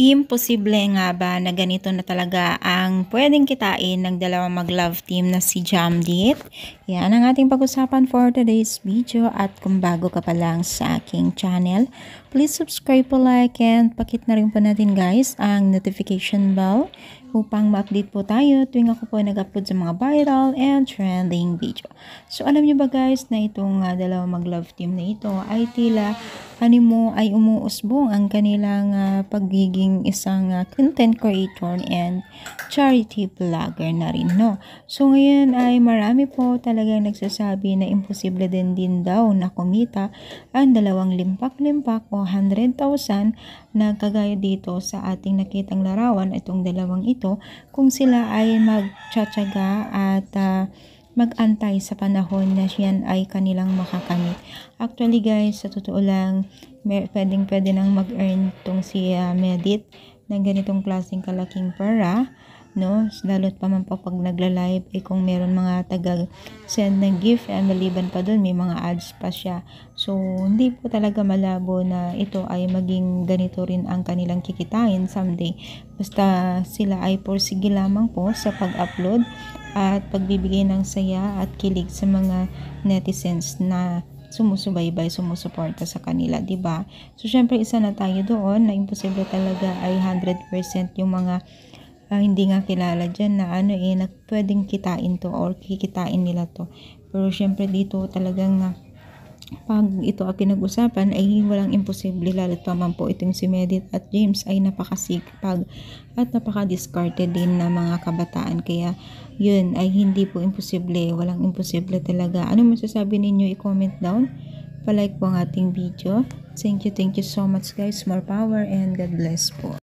Imposible nga ba na ganito na talaga ang pwedeng kitain ng dalawang mag-love team na si Jamdit? Yan ang ating pag-usapan for today's video, at kung bago ka pa lang sa aking channel, please subscribe po, like, and pakit na rin po natin guys ang notification bell upang ma-update po tayo tuwing ako po nag-upload sa mga viral and trending video. So alam niyo ba guys na itong dalawang mag-love team na ito ay tila animo ay umuusbong ang kanilang pagiging isang content creator and charity vlogger na rin, no? So ngayon ay marami po talagang nagsasabi na imposible din daw na kumita ang dalawang limpak-limpak o 100,000 na kagaya dito sa ating nakitang larawan, itong dalawang ito, kung sila ay magtsatsaga at mag-antay sa panahon na yan ay kanilang makakamit. Actually guys, sa totoo lang, pwede nang mag-earn tong si Medit ng ganitong klaseng kalaking pera, no? Lalo't pa man pa pag nagla-live, kung meron mga taga-send ng gift, maliban pa dun, may mga ads pa siya. So, hindi po talaga malabo na ito ay maging ganito rin ang kanilang kikitain someday. Basta sila ay porsige lamang po sa pag-upload at pagbibigay ng saya at kilig sa mga netizens na sumusubaybay, sumusuporta sa kanila, diba? So, syempre, isa na tayo doon na imposible talaga ay 100% yung mga hindi nga kilala dyan na na pwedeng kitain to or kikitain nila to. Pero syempre dito talagang pag ito ang pinag-usapan ay walang imposible, lalo't pa man po itong si Medit at James ay napakasikapag at napaka-discarded din na mga kabataan. Kaya yun ay hindi po imposible, walang imposible talaga. Ano masasabi ninyo? I-comment down, palike po ang ating video. Thank you so much guys, more power and God bless po.